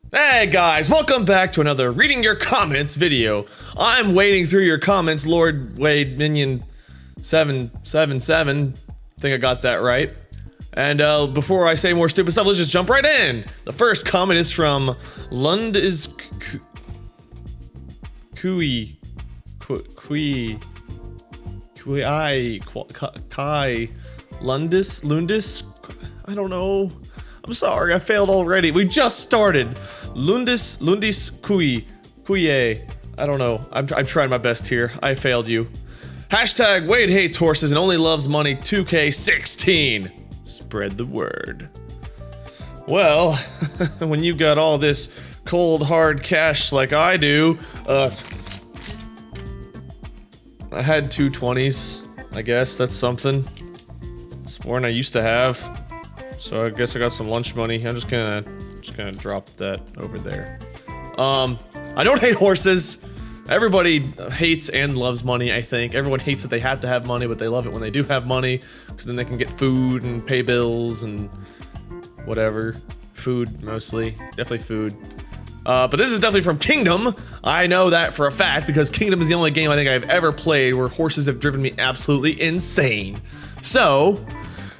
Hey guys, welcome back to another Reading Your Comments video. I'm wading through your comments, Lord Wade Minion 777. I think I got that right. And before I say more stupid stuff, let's just jump right in. The first comment is from Lundis. I don't know. I'm sorry, I failed already. We just started. Lundis Kuye. I don't know. I'm trying my best here. I failed you. Hashtag Wade hates horses and only loves money 2K16. Spread the word. Well, when you got all this cold hard cash like I do, I had 220s. I guess that's something. It's more than I used to have. So I guess I got some lunch money. I'm just gonna drop that over there. I don't hate horses. Everybody hates and loves money, I think. Everyone hates that they have to have money, but they love it when they do have money, because then they can get food and pay bills and whatever. Food, mostly. Definitely food. But this is definitely from Kingdom. I know that for a fact, because Kingdom is the only game I think I've ever played where horses have driven me absolutely insane. So,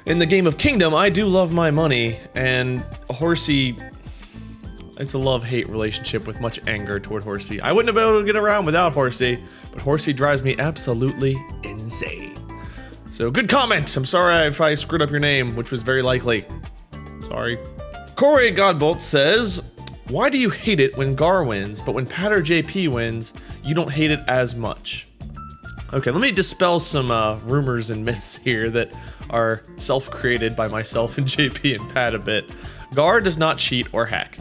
in the game of Kingdom, I do love my money, and Horsey, it's a love-hate relationship with much anger toward Horsey. I wouldn't have been able to get around without Horsey, but Horsey drives me absolutely insane. So, good comment! I'm sorry if I screwed up your name, which was very likely. Sorry. Corey Godbolt says, why do you hate it when Gar wins, but when Patter JP wins, you don't hate it as much? Okay, let me dispel some rumors and myths here that are self-created by myself and JP and Pat a bit. Gar does not cheat or hack.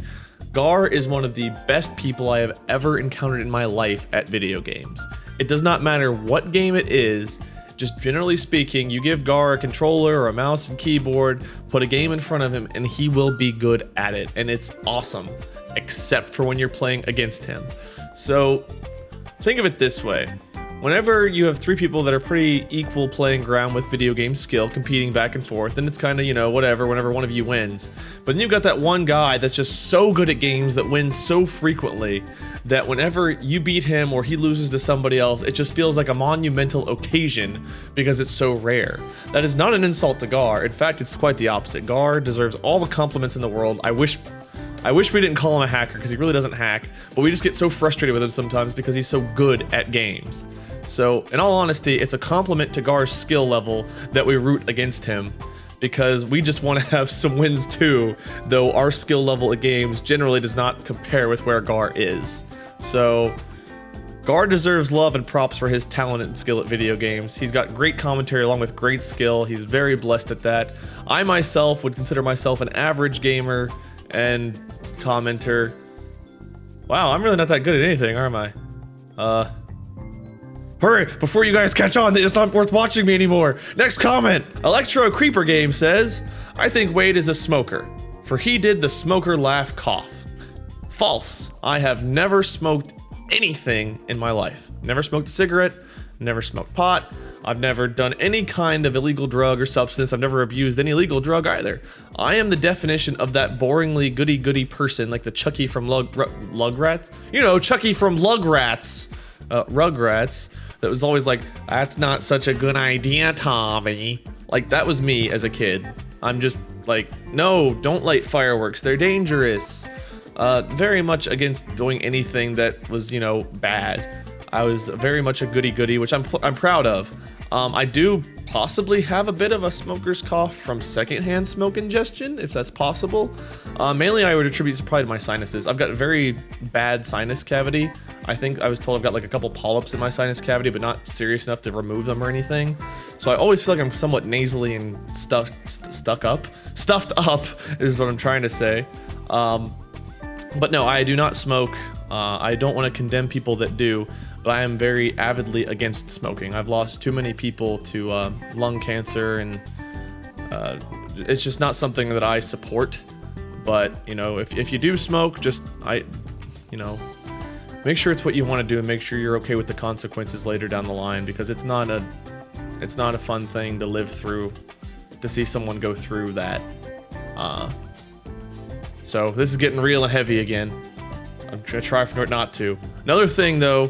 Gar is one of the best people I have ever encountered in my life at video games. It does not matter what game it is, just generally speaking, you give Gar a controller or a mouse and keyboard, put a game in front of him, and he will be good at it, and it's awesome, except for when you're playing against him. So, think of it this way. Whenever you have three people that are pretty equal playing ground with video game skill, competing back and forth, then it's kind of, you know, whatever, whenever one of you wins. But then you've got that one guy that's just so good at games that wins so frequently that whenever you beat him or he loses to somebody else, it just feels like a monumental occasion because it's so rare. That is not an insult to Gar. In fact, it's quite the opposite. Gar deserves all the compliments in the world. I wish we didn't call him a hacker because he really doesn't hack, but we just get so frustrated with him sometimes because he's so good at games. So, in all honesty, it's a compliment to Gar's skill level that we root against him, because we just want to have some wins too, though our skill level at games generally does not compare with where Gar is. So, Gar deserves love and props for his talent and skill at video games. He's got great commentary along with great skill. He's very blessed at that. I myself would consider myself an average gamer and commenter. Wow, I'm really not that good at anything, am I? Hurry, before you guys catch on, it's not worth watching me anymore. Next comment. Electro Creeper Game says, I think Wade is a smoker, for he did the smoker laugh cough. False. I have never smoked anything in my life. Never smoked a cigarette, never smoked pot. I've never done any kind of illegal drug or substance. I've never abused any illegal drug either. I am the definition of that boringly goody-goody person like the Chucky from Rugrats. You know, Chucky from Rugrats, that was always like, that's not such a good idea, Tommy. Like, that was me as a kid. I'm just like, no, don't light fireworks. They're dangerous. Very much against doing anything that was, you know, bad. I was very much a goody-goody, which I'm proud of. I do possibly have a bit of a smoker's cough from secondhand smoke ingestion, if that's possible. Mainly I would attribute it probably to my sinuses. I've got a very bad sinus cavity. I think I was told I've got like a couple polyps in my sinus cavity, but not serious enough to remove them or anything. So I always feel like I'm somewhat nasally and stuffed up is what I'm trying to say. But no, I do not smoke. I don't want to condemn people that do, but I am very avidly against smoking. I've lost too many people to lung cancer, and it's just not something that I support. But, you know, if you do smoke, make sure it's what you want to do and make sure you're okay with the consequences later down the line, because it's not a fun thing to live through, to see someone go through that. So this is getting real and heavy again. I'm gonna try for it not to. Another thing though,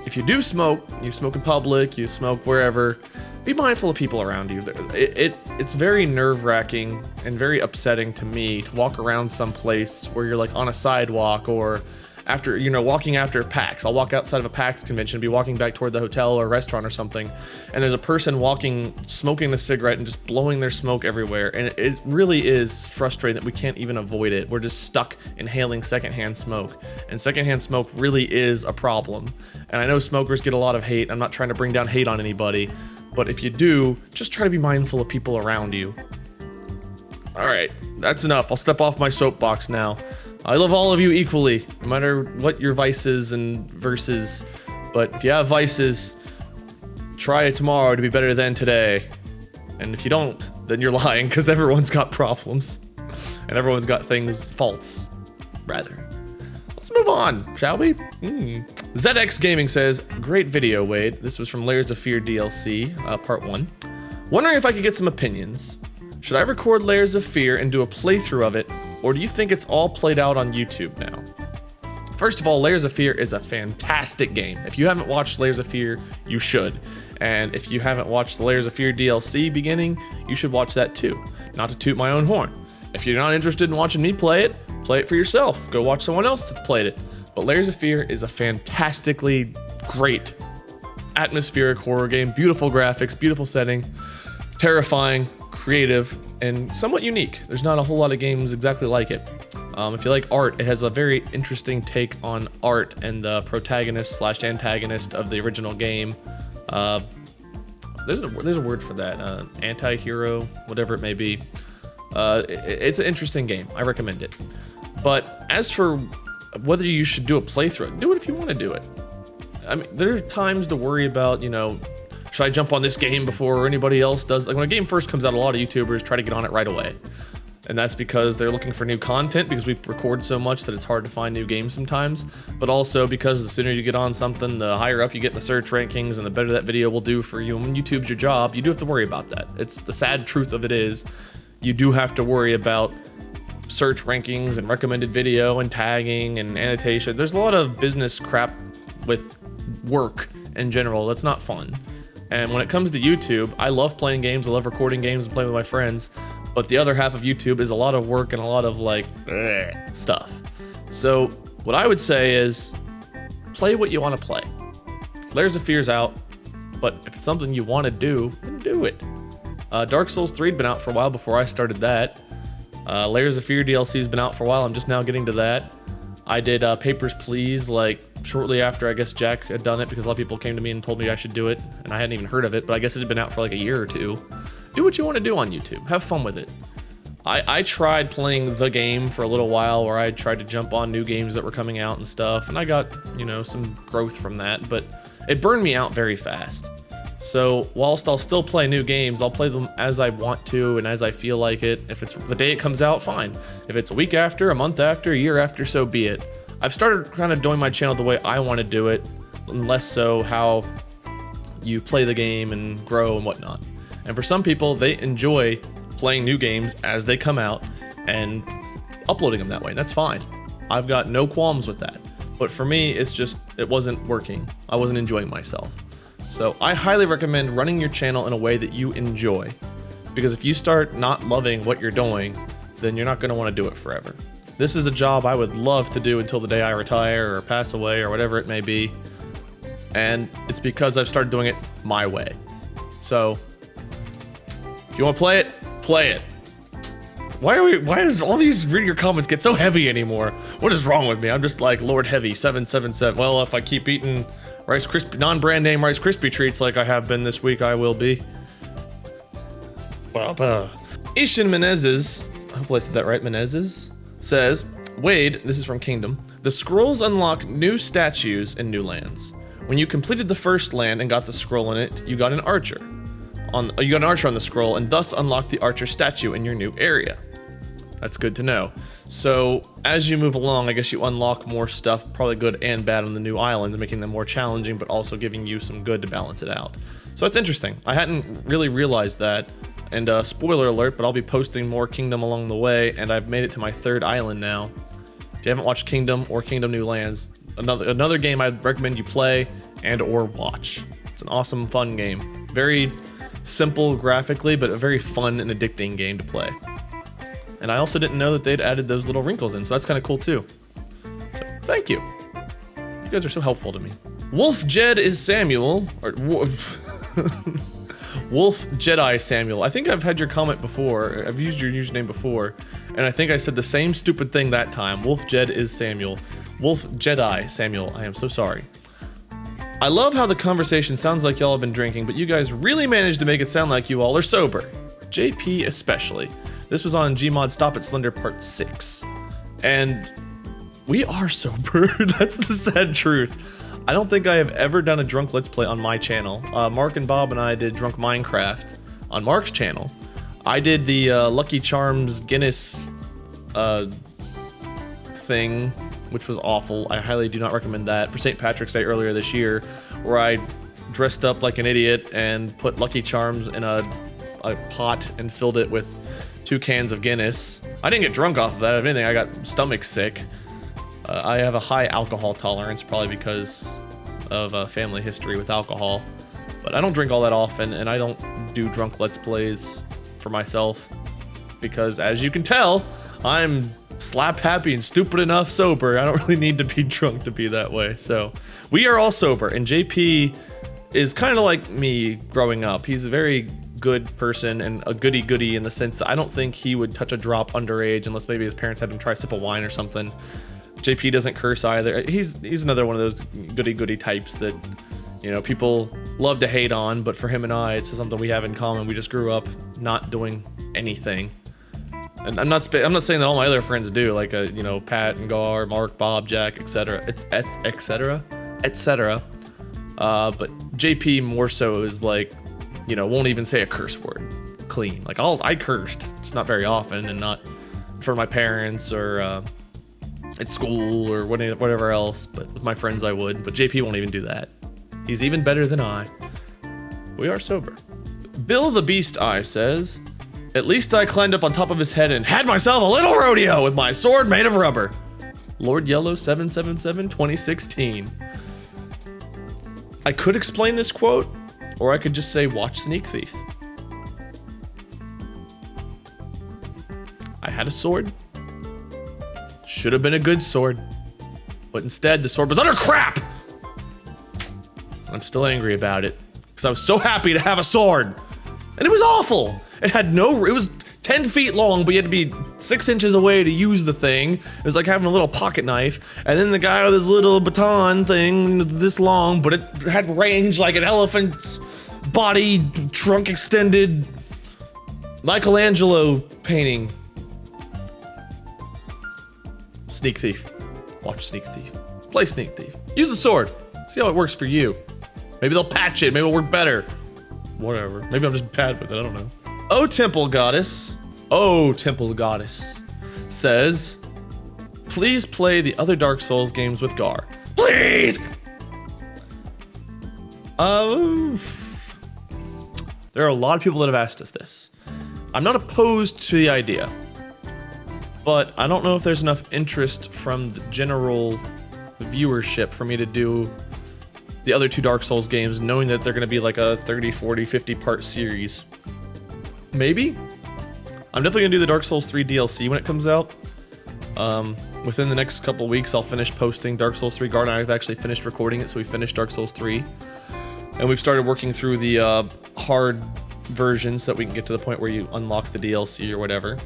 if you do smoke, you smoke in public, you smoke wherever, be mindful of people around you. It's very nerve-wracking and very upsetting to me to walk around some place where you're like on a sidewalk or after, you know, walking after PAX. I'll walk outside of a PAX convention, be walking back toward the hotel or restaurant or something, and there's a person walking, smoking a cigarette and just blowing their smoke everywhere. And it really is frustrating that we can't even avoid it. We're just stuck inhaling secondhand smoke. And secondhand smoke really is a problem. And I know smokers get a lot of hate. I'm not trying to bring down hate on anybody, but if you do, just try to be mindful of people around you. All right, that's enough. I'll step off my soapbox now. I love all of you equally, no matter what your vices and verses. But if you have vices, try tomorrow to be better than today. And if you don't, then you're lying, because everyone's got problems. And everyone's got things, faults, rather. Let's move on, shall we? ZX Gaming says, great video, Wade. This was from Layers of Fear DLC, part 1. Wondering if I could get some opinions. Should I record Layers of Fear and do a playthrough of it, or do you think it's all played out on YouTube now? First of all, Layers of Fear is a fantastic game. If you haven't watched Layers of Fear, you should. And if you haven't watched the Layers of Fear DLC beginning, you should watch that too. Not to toot my own horn. If you're not interested in watching me play it for yourself. Go watch someone else that's played it. But Layers of Fear is a fantastically great atmospheric horror game. Beautiful graphics, beautiful setting, terrifying, creative, and somewhat unique. There's not a whole lot of games exactly like it. If you like art, it has a very interesting take on art and the protagonist/antagonist of the original game. There's a word for that. Anti-hero, whatever it may be. It's an interesting game. I recommend it. But as for whether you should do a playthrough, do it if you want to do it. I mean, there are times to worry about, you know, should I jump on this game before anybody else does? Like when a game first comes out, a lot of YouTubers try to get on it right away. And that's because they're looking for new content, because we record so much that it's hard to find new games sometimes. But also because the sooner you get on something, the higher up you get in the search rankings and the better that video will do for you. And when YouTube's your job, you do have to worry about that. It's the sad truth of it is, you do have to worry about search rankings and recommended video and tagging and annotation. There's a lot of business crap with work in general that's not fun. And when it comes to YouTube, I love playing games, I love recording games and playing with my friends, but the other half of YouTube is a lot of work and a lot of like stuff. So what I would say is play what you want to play. Layers of Fear's out, but if it's something you want to do, then do it. Dark Souls 3 had been out for a while before I started that. Layers of Fear DLC's been out for a while, I'm just now getting to that. I did Papers, Please like shortly after I guess Jack had done it, because a lot of people came to me and told me I should do it, and I hadn't even heard of it, but I guess it had been out for like a year or two. Do what you want to do on YouTube. Have fun with it. I tried playing the game for a little while, where I tried to jump on new games that were coming out and stuff, and I got, you know, some growth from that, but it burned me out very fast. So whilst I'll still play new games, I'll play them as I want to and as I feel like it. If it's the day it comes out, fine. If it's a week after, a month after, a year after, so be it. I've started kind of doing my channel the way I want to do it, and less so how you play the game and grow and whatnot. And for some people, they enjoy playing new games as they come out and uploading them that way, and that's fine. I've got no qualms with that. But for me, it's just, it wasn't working. I wasn't enjoying myself. So I highly recommend running your channel in a way that you enjoy, because if you start not loving what you're doing, then you're not going to want to do it forever. This is a job I would love to do until the day I retire or pass away or whatever it may be, and it's because I've started doing it my way. So if you want to play it, play it. Why does all these reading your comments get so heavy anymore? What is wrong with me? I'm just like Lord Heavy 777. Well, if I keep eating Rice Krispie, non-brand name Rice Krispie treats like I have been this week, I will be. Ishin Menezes, I hope I said that right, Menezes, says, Wade, this is from Kingdom, the scrolls unlock new statues in new lands. When you completed the first land and got the scroll in it, you got an archer. You got an archer on the scroll and thus unlocked the archer statue in your new area. That's good to know. So as you move along, I guess you unlock more stuff, probably good and bad, on the new islands, making them more challenging, but also giving you some good to balance it out. So that's interesting. I hadn't really realized that, And spoiler alert, but I'll be posting more Kingdom along the way, and I've made it to my 3rd island now. If you haven't watched Kingdom or Kingdom New Lands, another game I'd recommend you play and or watch. It's an awesome, fun game. Very simple graphically, but a very fun and addicting game to play. And I also didn't know that they'd added those little wrinkles in, so that's kind of cool too. So, thank you. You guys are so helpful to me. Wolf Jed is Samuel, or Wolf Jedi Samuel. I think I've had your comment before. I've used your username before, and I think I said the same stupid thing that time. Wolf Jed is Samuel. Wolf Jedi Samuel. I am so sorry. I love how the conversation sounds like y'all have been drinking, but you guys really managed to make it sound like you all are sober. JP especially. This was on Gmod Stop It Slender Part 6. And we are sober. That's the sad truth. I don't think I have ever done a drunk Let's Play on my channel. Mark and Bob and I did Drunk Minecraft on Mark's channel. I did the Lucky Charms Guinness thing, which was awful. I highly do not recommend that. For St. Patrick's Day earlier this year, where I dressed up like an idiot and put Lucky Charms in a pot and filled it with 2 cans of Guinness. I didn't get drunk off of that. If anything, I got stomach sick. I have a high alcohol tolerance, probably because of family history with alcohol. But I don't drink all that often, and I don't do drunk Let's Plays for myself. Because, as you can tell, I'm slap happy and stupid enough sober. I don't really need to be drunk to be that way. So, we are all sober, and JP is kind of like me growing up. He's a very good person and a goody-goody in the sense that I don't think he would touch a drop underage unless maybe his parents had him try a sip of wine or something. JP doesn't curse either. He's another one of those goody-goody types that, you know, people love to hate on, but for him and I, it's something we have in common. We just grew up not doing anything. And I'm not saying that all my other friends do, like you know, Pat and Gar, Mark, Bob, Jack, etc. etc. But JP more so is like, you know, won't even say a curse word clean. Like I cursed, just not very often, and not for my parents or at school or whatever else. But with my friends I would. But JP won't even do that. He's even better than I. We are sober. Bill the Beast Eye says, "At least I climbed up on top of his head and had myself a little rodeo with my sword made of rubber." Lord Yellow 777 2016. I could explain this quote, or I could just say, watch Sneak Thief. I had a sword. Should have been a good sword. But instead, the sword was utter crap! I'm still angry about it, because I was so happy to have a sword. And it was awful! It was 10 feet long, but you had to be 6 inches away to use the thing. It was like having a little pocket knife. And then the guy with his little baton thing, this long, but it had range like an elephant's body, trunk extended, Michelangelo painting. Sneak Thief. Watch Sneak Thief. Play Sneak Thief. Use the sword. See how it works for you. Maybe they'll patch it. Maybe it'll work better. Whatever. Maybe I'm just bad with it. I don't know. Oh Temple Goddess says, "Please play the other Dark Souls games with Gar. Please!" There are a lot of people that have asked us this. I'm not opposed to the idea, but I don't know if there's enough interest from the general viewership for me to do the other 2 Dark Souls games, knowing that they're going to be like a 30, 40, 50 part series. Maybe? I'm definitely going to do the Dark Souls 3 DLC when it comes out. Within the next couple weeks, I'll finish posting Dark Souls 3. Gar and I have actually finished recording it, so we finished Dark Souls 3. And we've started working through the hard version so that we can get to the point where you unlock the DLC or whatever.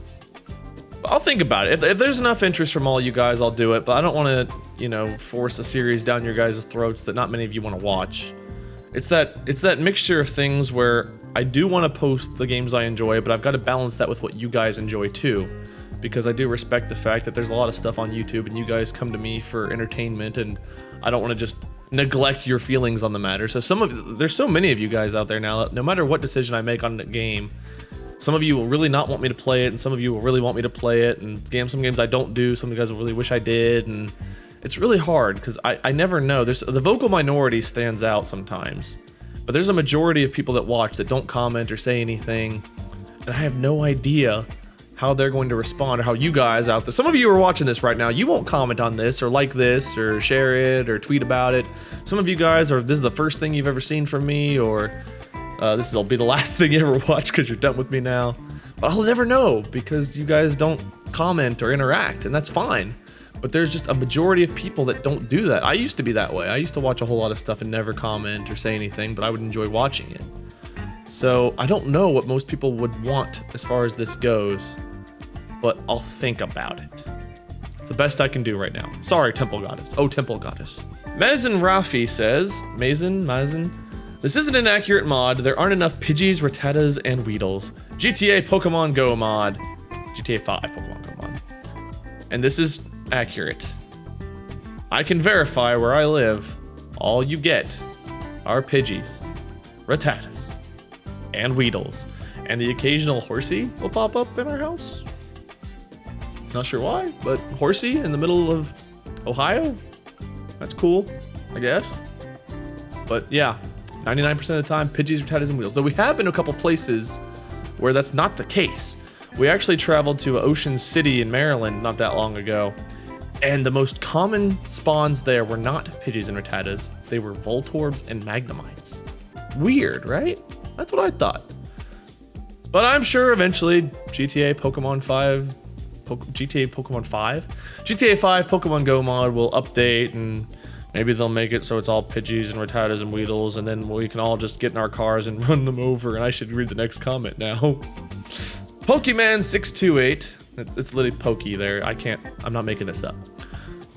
But I'll think about it. If there's enough interest from all you guys, I'll do it. But I don't want to, you know, force a series down your guys' throats that not many of you want to watch. It's that mixture of things where I do want to post the games I enjoy, but I've got to balance that with what you guys enjoy too. Because I do respect the fact that there's a lot of stuff on YouTube and you guys come to me for entertainment, and I don't want to just neglect your feelings on the matter. So there's so many of you guys out there now, no matter what decision I make on the game, some of you will really not want me to play it, and some of you will really want me to play it, and some games I don't do, some of you guys will really wish I did, and it's really hard, because I never know. The vocal minority stands out sometimes, but there's a majority of people that watch that don't comment or say anything, and I have no idea how they're going to respond, or how you guys out there, some of you are watching this right now, you won't comment on this or like this or share it or tweet about it. Some of you guys are, this is the first thing you've ever seen from me, or this will be the last thing you ever watch because you're done with me now. But I'll never know because you guys don't comment or interact, and that's fine. But there's just a majority of people that don't do that. I used to be that way. I used to watch a whole lot of stuff and never comment or say anything, but I would enjoy watching it. So I don't know what most people would want as far as this goes, but I'll think about it. It's the best I can do right now. Sorry, Temple Goddess. Oh, Temple Goddess. Mazen Rafi says, Mazen, this isn't an accurate mod. There aren't enough Pidgeys, Rattatas, and Weedles. GTA Pokemon Go mod. GTA 5 Pokemon Go mod. And this is accurate. I can verify where I live. All you get are Pidgeys, Rattatas, and Weedles. And the occasional Horsey will pop up in our house. Not sure why, but Horsey in the middle of Ohio? That's cool, I guess. But yeah, 99% of the time, Pidgeys, Rattatas, and Weedles. Though we have been to a couple places where that's not the case. We actually traveled to Ocean City in Maryland not that long ago, and the most common spawns there were not Pidgeys and Rattatas, they were Voltorbs and Magnemites. Weird, right? That's what I thought. But I'm sure eventually GTA Pokemon 5 Pokemon Go mod will update, and maybe they'll make it so it's all Pidgeys and Rattatas and Weedles, and then we can all just get in our cars and run them over. And I should read the next comment now. Pokemon628, it's literally Pokey there. I'm not making this up.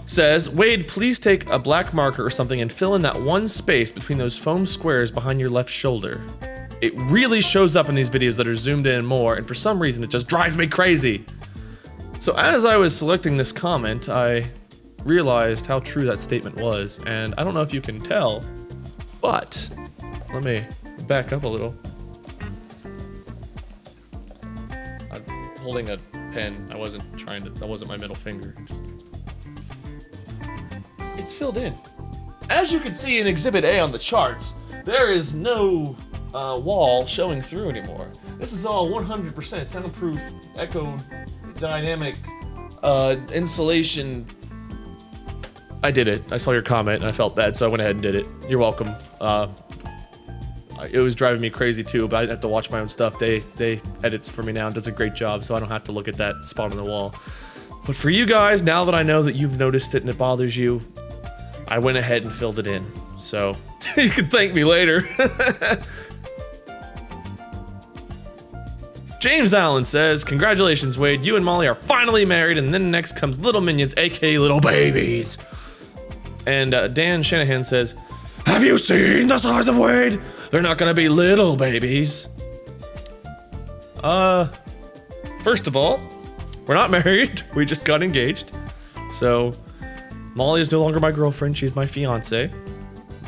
Says, Wade, please take a black marker or something and fill in that one space between those foam squares behind your left shoulder. It really shows up in these videos that are zoomed in more, and for some reason it just drives me crazy. So as I was selecting this comment, I realized how true that statement was, and I don't know if you can tell, but let me back up a little. I'm holding a pen. That wasn't my middle finger. It's filled in. As you can see in Exhibit A on the charts, there is no wall showing through anymore. This is all 100% soundproof, echo dynamic insulation. I did it. I saw your comment and I felt bad, so I went ahead and did it. You're welcome. It was driving me crazy too, but I didn't have to watch my own stuff. They edits for me now and does a great job, so I don't have to look at that spot on the wall. But for you guys, now that I know that you've noticed it and it bothers you, I went ahead and filled it in. So you can thank me later. James Allen says, congratulations, Wade. You and Molly are finally married, and then next comes little minions, aka little babies. And Dan Shanahan says, have you seen the size of Wade? They're not gonna be little babies. First of all, we're not married. We just got engaged. So Molly is no longer my girlfriend. She's my fiance.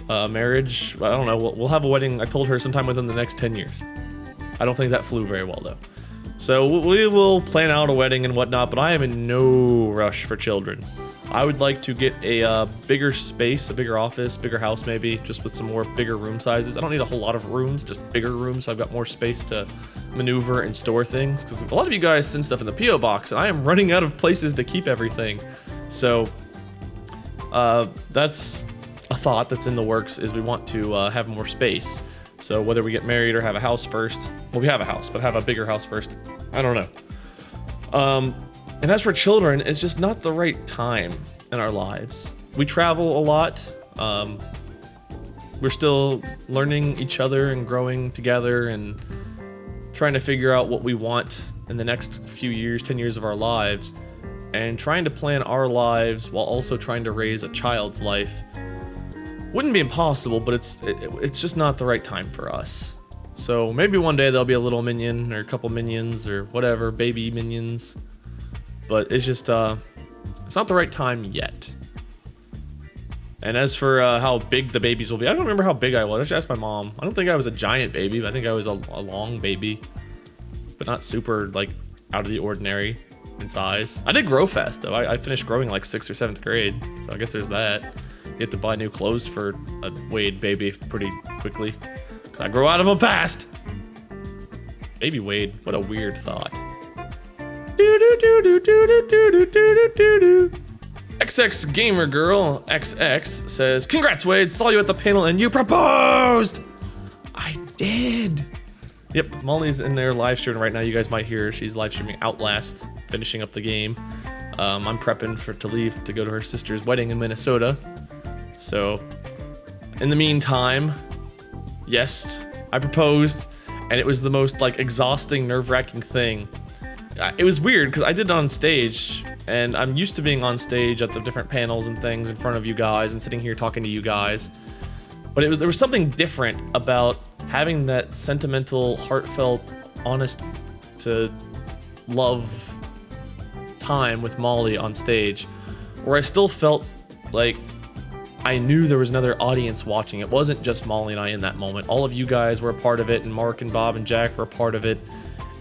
Marriage, I don't know. We'll have a wedding. I told her sometime within the next 10 years. I don't think that flew very well though. So we will plan out a wedding and whatnot, but I am in no rush for children. I would like to get a bigger space, a bigger office, bigger house maybe, just with some more bigger room sizes. I don't need a whole lot of rooms, just bigger rooms so I've got more space to maneuver and store things. Because a lot of you guys send stuff in the P.O. box and I am running out of places to keep everything. So that's a thought that's in the works, is we want to have more space. So whether we get married or have a house first, well, we have a house, but have a bigger house first, I don't know. And as for children, it's just not the right time in our lives. We travel a lot. We're still learning each other and growing together and trying to figure out what we want in the next few years, 10 years of our lives, and trying to plan our lives while also trying to raise a child's life. Wouldn't be impossible, but it's just not the right time for us. So maybe one day there'll be a little minion or a couple minions or whatever, baby minions. But it's just, it's not the right time yet. And as for how big the babies will be, I don't remember how big I was. I should ask my mom. I don't think I was a giant baby, but I think I was a long baby. But not super, like, out of the ordinary in size. I did grow fast, though. I finished growing like 6th or 7th grade. So I guess there's that. You have to buy new clothes for a Wade baby pretty quickly. Because I grow out of them fast. Baby Wade, what a weird thought. XX Gamer Girl XX says, "Congrats, Wade. Saw you at the panel and you proposed." I did. Yep, Molly's in there live streaming right now. You guys might hear her. She's live streaming Outlast, finishing up the game. I'm prepping to leave to go to her sister's wedding in Minnesota. So, in the meantime, yes, I proposed, and it was the most like exhausting, nerve-wracking thing. It was weird because I did it on stage, and I'm used to being on stage at the different panels and things in front of you guys and sitting here talking to you guys. But there was something different about having that sentimental, heartfelt, honest to love time with Molly on stage, where I still felt like I knew there was another audience watching. It wasn't just Molly and I in that moment. All of you guys were a part of it, and Mark and Bob and Jack were a part of it.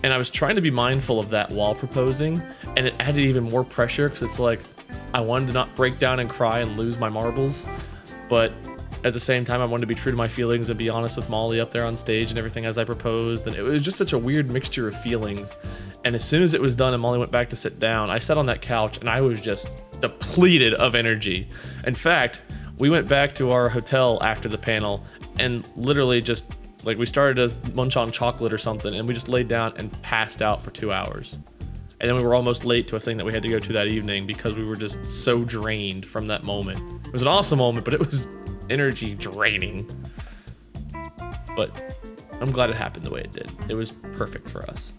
And I was trying to be mindful of that while proposing, and it added even more pressure because it's like I wanted to not break down and cry and lose my marbles, but at the same time I wanted to be true to my feelings and be honest with Molly up there on stage and everything as I proposed. And it was just such a weird mixture of feelings. And as soon as it was done and Molly went back to sit down, I sat on that couch and I was just depleted of energy. In fact, we went back to our hotel after the panel and literally just like we started to munch on chocolate or something, and we just laid down and passed out for 2 hours. And then we were almost late to a thing that we had to go to that evening because we were just so drained from that moment. It was an awesome moment, but it was energy draining. But I'm glad it happened the way it did. It was perfect for us.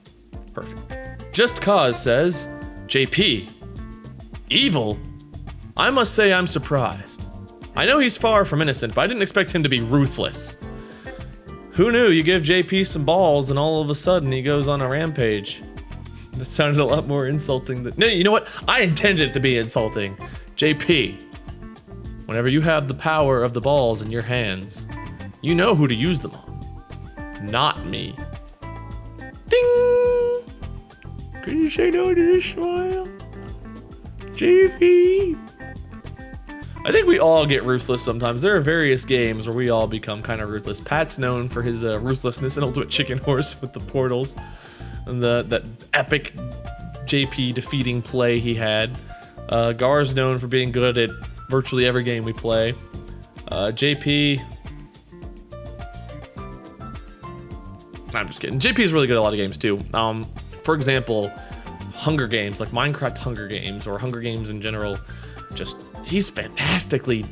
Perfect. Just Cause says, JP, evil? I must say I'm surprised. I know he's far from innocent, but I didn't expect him to be ruthless. Who knew you give JP some balls and all of a sudden he goes on a rampage? That sounded a lot more insulting than... No, you know what? I intended it to be insulting. JP, whenever you have the power of the balls in your hands, you know who to use them on. Not me. Ding! Can you say no to this smile? JP. I think we all get ruthless sometimes. There are various games where we all become kind of ruthless. Pat's known for his ruthlessness in Ultimate Chicken Horse with the portals and that epic JP defeating play he had. Gar's known for being good at virtually every game we play. JP... I'm just kidding. JP is really good at a lot of games too. For example, Hunger Games, like Minecraft Hunger Games or Hunger Games in general, he's fantastically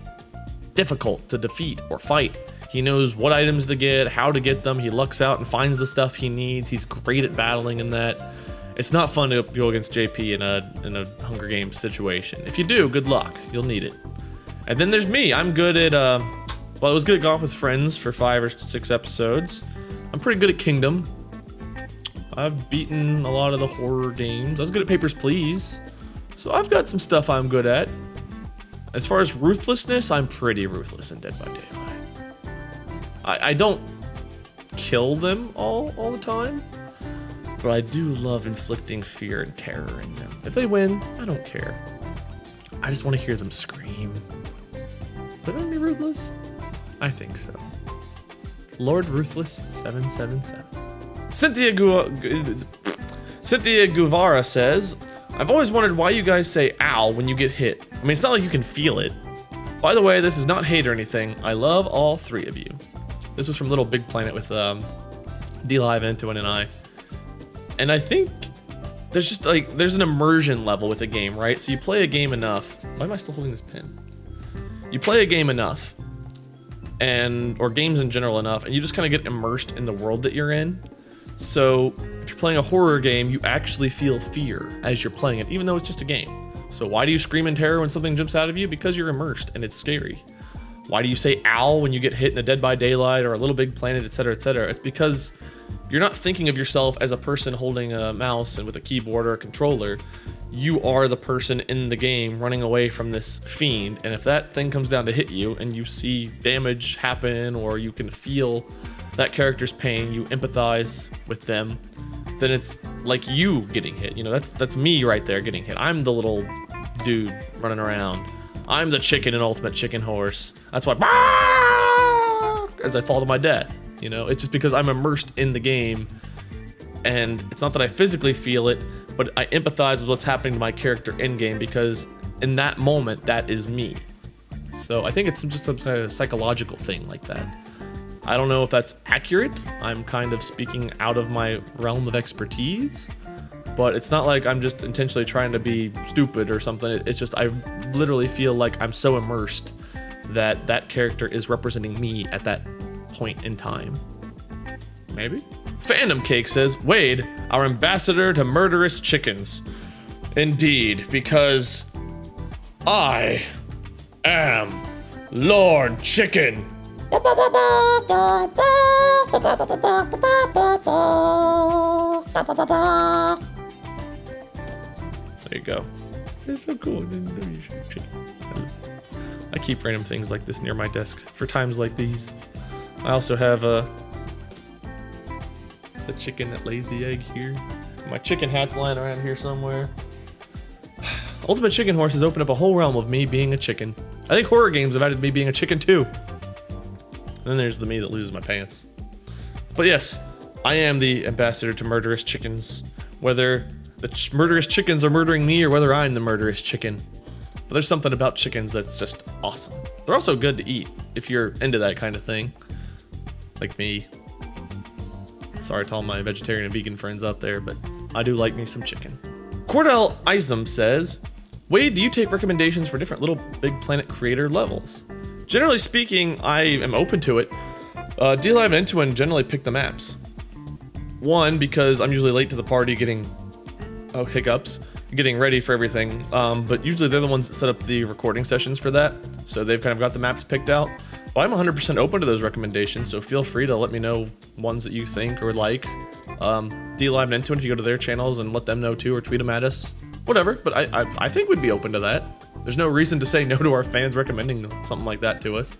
difficult to defeat or fight. He knows what items to get, how to get them. He lucks out and finds the stuff he needs. He's great at battling in that. It's not fun to go against JP in a Hunger Games situation. If you do, good luck. You'll need it. And then there's me. I'm good at, I was good at Golf with Friends for 5 or 6 episodes. I'm pretty good at Kingdom. I've beaten a lot of the horror games. I was good at Papers, Please. So I've got some stuff I'm good at. As far as ruthlessness, I'm pretty ruthless in Dead by Daylight. I don't kill them all the time, but I do love inflicting fear and terror in them. If they win, I don't care. I just want to hear them scream. Does that make me ruthless? I think so. Lord Ruthless 777. Cynthia Guevara says, I've always wondered why you guys say ow when you get hit. I mean, it's not like you can feel it. By the way, this is not hate or anything. I love all 3 of you. This was from Little Big Planet with D-Live and Intuit and I. And I think there's just like, there's an immersion level with a game, right? So you play a game enough. Why am I still holding this pen? You play a game enough, or games in general enough, and you just kind of get immersed in the world that you're in. So if you're playing a horror game, you actually feel fear as you're playing it, even though it's just a game. So why do you scream in terror when something jumps out of you? Because you're immersed and it's scary. Why do you say ow when you get hit in a Dead by Daylight or a Little Big Planet, etc., etc.? It's because you're not thinking of yourself as a person holding a mouse and with a keyboard or a controller. You are the person in the game running away from this fiend, and if that thing comes down to hit you and you see damage happen or you can feel that character's pain, you empathize with them, then it's like you getting hit. You know, that's me right there getting hit. I'm the little dude running around. I'm the chicken in Ultimate Chicken Horse. That's why as I fall to my death. You know, it's just because I'm immersed in the game And it's not that I physically feel it, but I empathize with what's happening to my character in game because in that moment, that is me. So I think it's just some kind of psychological thing like that. I don't know if that's accurate. I'm kind of speaking out of my realm of expertise, but it's not like I'm just intentionally trying to be stupid or something. It's just I literally feel like I'm so immersed that that character is representing me at that point in time. Maybe? Fandom Cake says, Wade, our ambassador to murderous chickens. Indeed, because I am Lord Chicken. There you go. It's so cool. I keep random things like this near my desk for times like these. I also have the chicken that lays the egg here. My chicken hat's lying around here somewhere. Ultimate Chicken Horse has opened up a whole realm of me being a chicken. I think horror games have added me being a chicken too. And then there's the me that loses my pants. But yes, I am the ambassador to murderous chickens. Whether the murderous chickens are murdering me or whether I'm the murderous chicken. But there's something about chickens that's just awesome. They're also good to eat if you're into that kind of thing. Like me. Sorry to all my vegetarian and vegan friends out there, but I do like me some chicken. Cordell Isam says, Wade, do you take recommendations for different Little Big Planet creator levels? Generally speaking, I am open to it. D-Live and N2N generally pick the maps. One, because I'm usually late to the party getting hiccups, getting ready for everything. But usually they're the ones that set up the recording sessions for that. So they've kind of got the maps picked out. But I'm 100% open to those recommendations, so feel free to let me know ones that you think or like. D-Live and N2N, if you go to their channels and let them know too, or tweet them at us. Whatever, but I think we'd be open to that. There's no reason to say no to our fans recommending something like that to us.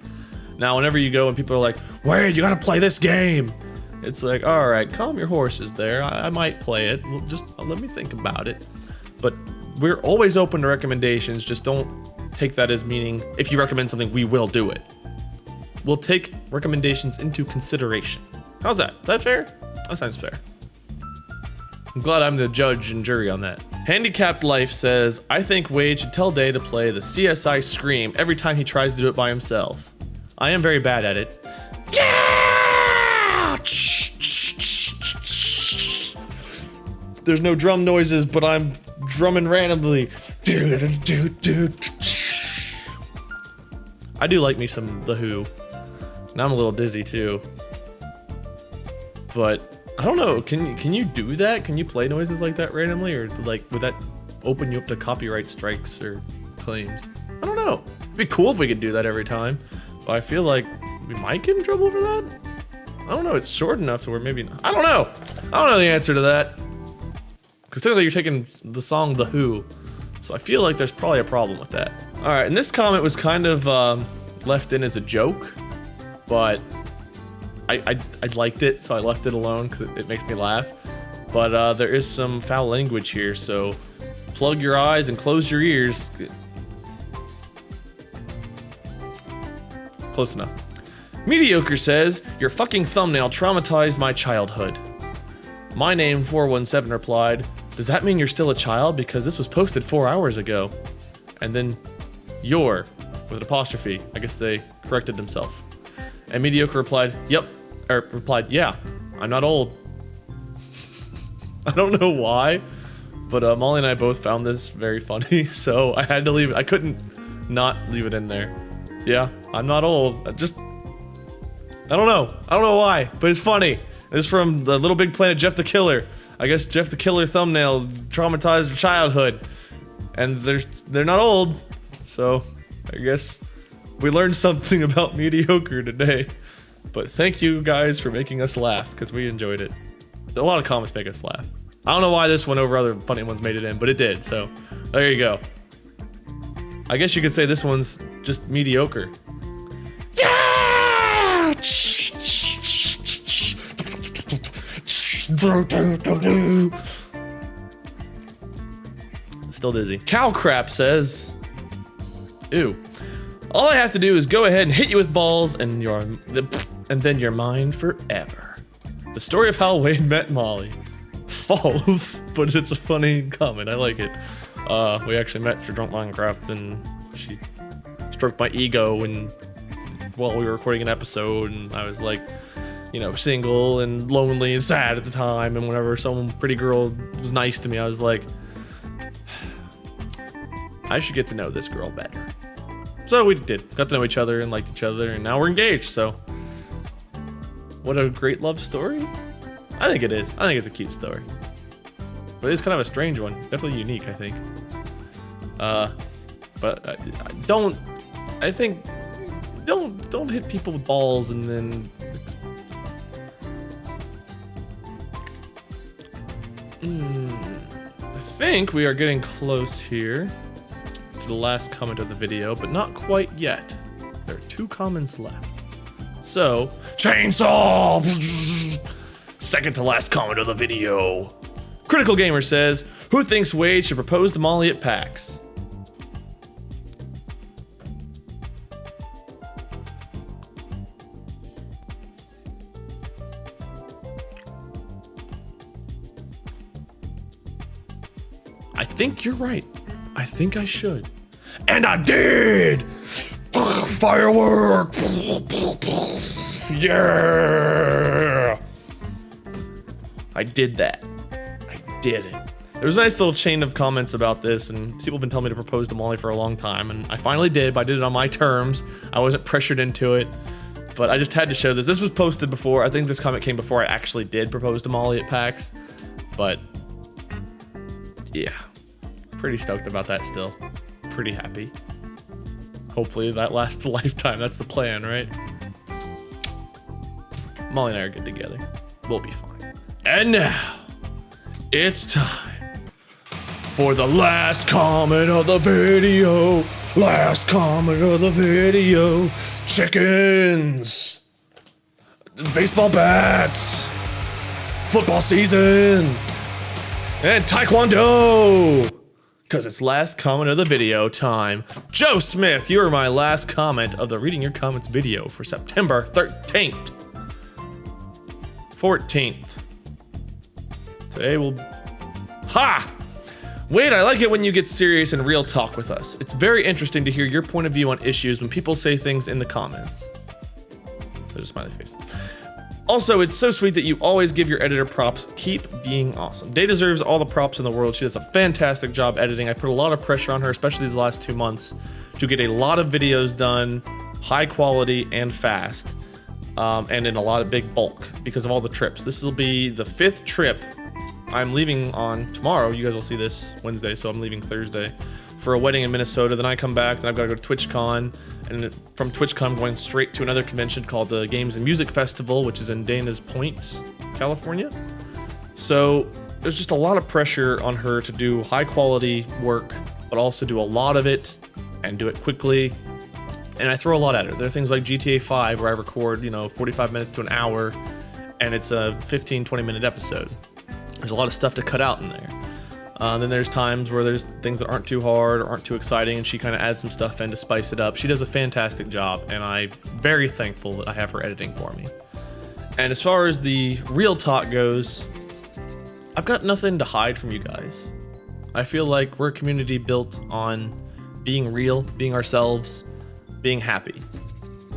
Now, whenever you go and people are like, Wade, you gotta play this game. It's like, all right, calm your horses there. I might play it. Well, just let me think about it. But we're always open to recommendations. Just don't take that as meaning if you recommend something, we will do it. We'll take recommendations into consideration. How's that? Is that fair? That sounds fair. I'm glad I'm the judge and jury on that. Handicapped Life says, I think Wade should tell Day to play the CSI Scream every time he tries to do it by himself. I am very bad at it. Yeah! There's no drum noises, but I'm drumming randomly. I do like me some The Who. Now I'm a little dizzy too. But I don't know, can you do that? Can you play noises like that randomly, or like would that open you up to copyright strikes or claims? I don't know. It'd be cool if we could do that every time, but I feel like we might get in trouble for that. I don't know. It's short enough to where maybe not. I don't know. I don't know the answer to that. Because clearly you're taking the song The Who, so I feel like there's probably a problem with that. All right, and this comment was kind of left in as a joke, but I liked it, so I left it alone because it makes me laugh. But there is some foul language here, so plug your eyes and close your ears. Close enough. Mediocre says, your fucking thumbnail traumatized my childhood. My name 417 replied, does that mean you're still a child? Because this was posted 4 hours ago. And then your, with an apostrophe. I guess they corrected themselves. And Mediocre replied, yeah, I'm not old. I don't know why, but Molly and I both found this very funny, so I had to leave it. I couldn't not leave it in there. Yeah, I'm not old. I don't know why, but it's funny. It's from the Little Big Planet Jeff the Killer. I guess Jeff the Killer thumbnail traumatized childhood. And they're not old, so I guess we learned something about Mediocre today. But thank you guys for making us laugh, because we enjoyed it. A lot of comments make us laugh. I don't know why this one over other funny ones made it in, but it did, so there you go. I guess you could say this one's just mediocre. Yeah! Still dizzy. Cow Crap says, ew. All I have to do is go ahead and hit you with balls and then you're mine forever. The story of how Wade met Molly. false, but it's a funny comment. I like it. We actually met through Drunk Minecraft, and she stroked my ego while we were recording an episode, and I was like, you know, single and lonely and sad at the time, and whenever some pretty girl was nice to me, I was like, I should get to know this girl better. So we did. Got to know each other and liked each other, and now we're engaged, so. What a great love story. I think it is. I think it's a cute story. But it's kind of a strange one. Definitely unique, I think. But don't hit people with balls and then I think we are getting close here to the last comment of the video, but not quite yet. There are 2 comments left. So, chainsaw! Second to last comment of the video. Critical Gamer says, who thinks Wade should propose to Molly at PAX? I think you're right. I think I should. And I did! Firework! Yeah! I did that. I did it. There was a nice little chain of comments about this, and people have been telling me to propose to Molly for a long time, and I finally did, but I did it on my terms. I wasn't pressured into it, but I just had to show this. This was posted before. I think this comment came before I actually did propose to Molly at PAX, but yeah, pretty stoked about that still. Pretty happy. Hopefully that lasts a lifetime. That's the plan, right? Molly and I are good together. We'll be fine. And now, it's time for the last comment of the video. Last comment of the video. Chickens. Baseball bats. Football season. And Taekwondo. Because it's last comment of the video time. Joe Smith, you are my last comment of the Reading Your Comments video for September 13th. 14th. Today will... Ha! Wade, I like it when you get serious and real talk with us. It's very interesting to hear your point of view on issues when people say things in the comments. There's a smiley face. Also, it's so sweet that you always give your editor props. Keep being awesome. Day deserves all the props in the world. She does a fantastic job editing. I put a lot of pressure on her, especially these last 2 months, to get a lot of videos done, high quality and fast, and in a lot of big bulk because of all the trips. This will be the 5th trip I'm leaving on tomorrow. You guys will see this Wednesday, so I'm leaving Thursday for a wedding in Minnesota. Then I come back, then I've got to go to TwitchCon, and from TwitchCon I'm going straight to another convention called the Games and Music Festival, which is in Dana's Point, California. So there's just a lot of pressure on her to do high quality work, but also do a lot of it and do it quickly. And I throw a lot at her. There are things like GTA 5 where I record, 45 minutes to an hour, and it's a 15-20 minute episode. There's a lot of stuff to cut out in there. Then there's times where there's things that aren't too hard or aren't too exciting, and she kind of adds some stuff in to spice it up. She does a fantastic job, and I'm very thankful that I have her editing for me. And as far as the real talk goes, I've got nothing to hide from you guys. I feel like we're a community built on being real, being ourselves, being happy.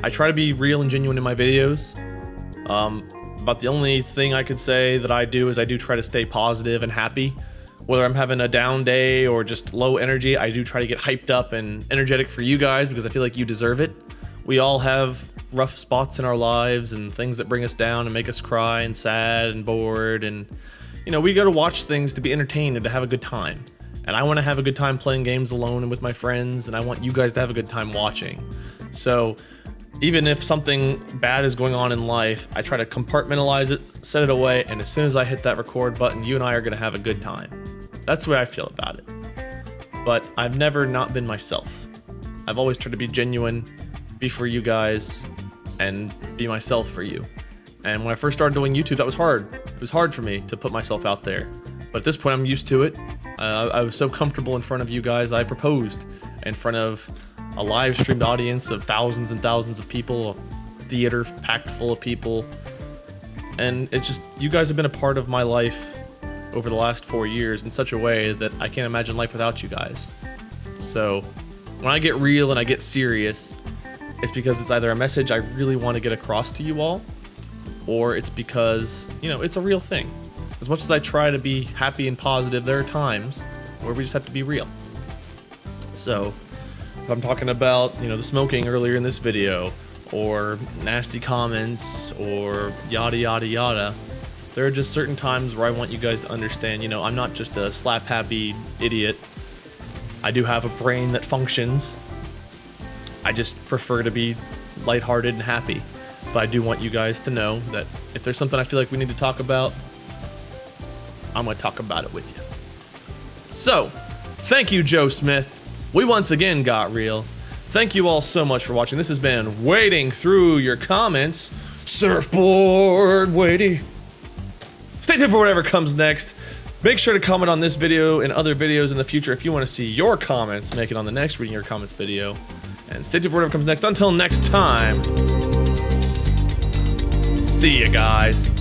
I try to be real and genuine in my videos. About the only thing I could say that I do is I do try to stay positive and happy. Whether I'm having a down day or just low energy, I do try to get hyped up and energetic for you guys because I feel like you deserve it. We all have rough spots in our lives and things that bring us down and make us cry and sad and bored, and we go to watch things to be entertained and to have a good time. And I want to have a good time playing games alone and with my friends, and I want you guys to have a good time watching. So even if something bad is going on in life, I try to compartmentalize it, set it away, and as soon as I hit that record button, you and I are going to have a good time. That's the way I feel about it. But I've never not been myself. I've always tried to be genuine, be for you guys, and be myself for you. And when I first started doing YouTube, that was hard. It was hard for me to put myself out there. But at this point, I'm used to it. I was so comfortable in front of you guys, I proposed in front of a live streamed audience of thousands and thousands of people, a theater packed full of people. And it's just, you guys have been a part of my life over the last 4 years in such a way that I can't imagine life without you guys. So when I get real and I get serious, it's because it's either a message I really want to get across to you all, or it's because, you know, it's a real thing. As much as I try to be happy and positive, there are times where we just have to be real. So if I'm talking about, you know, the smoking earlier in this video, or nasty comments, or yada yada yada, there are just certain times where I want you guys to understand, you know, I'm not just a slap happy idiot. I do have a brain that functions. I just prefer to be lighthearted and happy. But I do want you guys to know that if there's something I feel like we need to talk about, I'm going to talk about it with you. So, thank you, Joe Smith. We once again got real. Thank you all so much for watching. This has been Wading Through Your Comments. Surfboard Wadey. Stay tuned for whatever comes next. Make sure to comment on this video and other videos in the future if you want to see your comments make it on the next Reading Your Comments video. And stay tuned for whatever comes next. Until next time, see you guys.